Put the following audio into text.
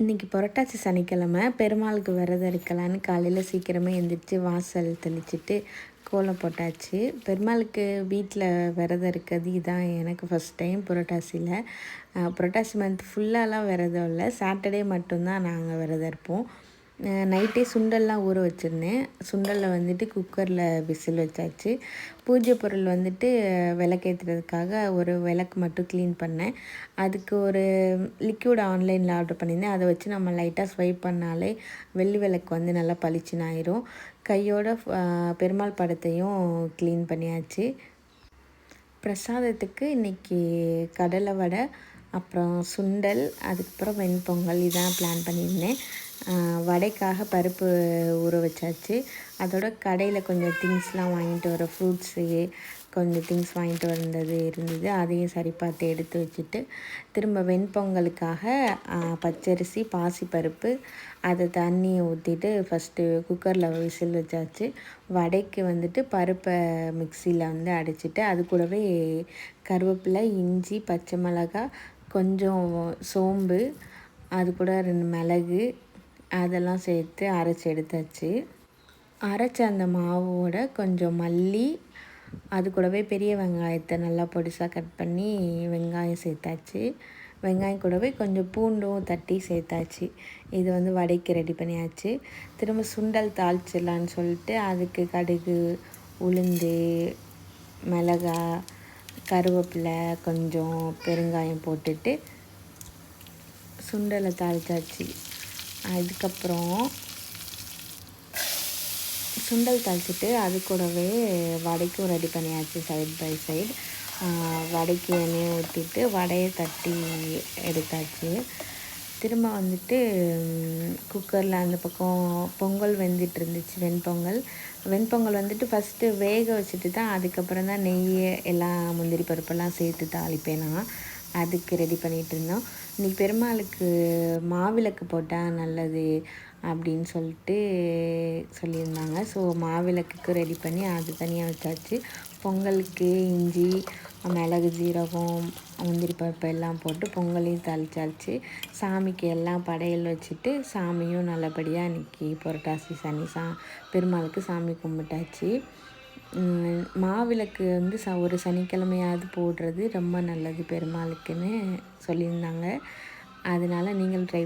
இன்றைக்கி புரட்டாசி சனிக்கிழமை பெருமாளுக்கு விரதம் இருக்கலான்னு காலையில் சீக்கிரமே எழுந்திரிச்சு வாசல் தெளிச்சிட்டு கோலம் போட்டாச்சு. பெருமாளுக்கு வீட்டில் விரதம் இருக்கிறது இதான் எனக்கு ஃபஸ்ட் டைம் புரட்டாசியில். புரட்டாசி மந்த் ஃபுல்லாலாம் விரதம் இல்லை, சாட்டர்டே மட்டும்தான் நாங்கள் விரதம் இருப்போம். நைட்டே சுண்டல்லாம் ஊற வச்சுருந்தேன். சுண்டலில் வந்துட்டு குக்கரில் விசில் வச்சாச்சு. பூஜை பொருள் வந்துட்டு விளக்கேற்றுறதுக்காக ஒரு விளக்கு மட்டும் க்ளீன் பண்ணேன். அதுக்கு ஒரு லிக்யூட் ஆன்லைனில் ஆர்டர் பண்ணியிருந்தேன். அதை வச்சு நம்ம லைட்டாக ஸ்வைப் பண்ணாலே வெள்ளி விளக்கு வந்து நல்லா பளிச்சுன்னு ஆயிரும். கையோட பெருமாள் படத்தையும் க்ளீன் பண்ணியாச்சு. பிரசாதத்துக்கு இன்றைக்கி கடலை வடை, அப்புறம் சுண்டல், அதுக்கப்புறம் வெண்பொங்கல் இதான் பிளான் பண்ணியிருந்தேன். வடைக்காக பருப்பு ஊற வச்சாச்சு. அதோட கடையில் கொஞ்சம் திங்ஸ்லாம் வாங்கிட்டு வர ஃப்ரூட்ஸு கொஞ்சம் திங்ஸ் வாங்கிட்டு இருந்தது. அதையும் சரி பார்த்து எடுத்து வச்சுட்டு திரும்ப வெண்பொங்கலுக்காக பச்சரிசி, பாசிப்பருப்பு, அதை தண்ணியை ஊற்றிட்டு ஃபஸ்ட்டு குக்கரில் விசில் வச்சாச்சு. வடைக்கு வந்துட்டு பருப்பை மிக்சியில் வந்து அடிச்சுட்டு அது கூடவே கருவேப்பிலை, இஞ்சி, பச்சை மிளகாய், கொஞ்சம் சோம்பு, அது கூட 2 மிளகு அதெல்லாம் சேர்த்து அரைச்சி எடுத்தாச்சு. அரைச்ச அந்த மாவோட கொஞ்சம் மல்லி, அது கூடவே பெரிய வெங்காயத்தை நல்லா பொடிசாக கட் பண்ணி வெங்காயம் சேர்த்தாச்சு. வெங்காயம் கூடவே கொஞ்சம் பூண்டும் தட்டி சேர்த்தாச்சு. இது வந்து வடைக்கு ரெடி பண்ணியாச்சு. திரும்ப சுண்டல் தாளிச்சிடலான்னு சொல்லிட்டு அதுக்கு கடுகு, உளுந்து, மிளகாய், கருவேப்பிலை, கொஞ்சம் பெருங்காயம் போட்டுட்டு சுண்டலை தாளிச்சாச்சு. அதுக்கப்புறம் சுண்டல் தாளிச்சிட்டு அது கூடவே வடைக்கும் ரெடி பண்ணியாச்சு. சைட் பை சைடு வடைக்கு எண்ணெயை ஊற்றிட்டு வடையை தட்டி எடுத்தாச்சு. திரும்ப வந்துட்டு குக்கரில் அந்த பக்கம் பொங்கல் வெந்துட்டு இருந்துச்சு. வெண்பொங்கல் வந்துட்டு ஃபஸ்ட்டு வேக வச்சுட்டு தான் அதுக்கப்புறம் தான் நெய் எல்லாம் முந்திரி பருப்பெல்லாம் சேர்த்து தாளிப்பேன் நான். அதுக்கு ரெடி பண்ணிகிட்டு இருந்தோம். இன்றைக்கி பெருமாளுக்கு மாவிளக்கு போட்டால் நல்லது அப்படின்னு சொல்லிட்டு சொல்லியிருந்தாங்க. ஸோ மாவிளக்குக்கு ரெடி பண்ணி அது தனியாக வச்சாச்சு. பொங்கலுக்கு இஞ்சி, மிளகு, ஜீரகம், முந்திரி பருப்பு எல்லாம் போட்டு பொங்கலையும் தாளிச்சாச்சு. சாமிக்கு எல்லாம் படையல் வச்சுட்டு சாமியும் நல்லபடியாக இன்றைக்கி புரட்டாசி சனி பெருமாளுக்கு சாமி கும்பிட்டாச்சு. மாவிளக்கு வந்து ஒரு சனிக்கிழமையாவது போடுறது ரொம்ப நல்லது பெருமாளுக்குன்னு சொல்லியிருந்தாங்க. அதனால் நீங்களும் ட்ரை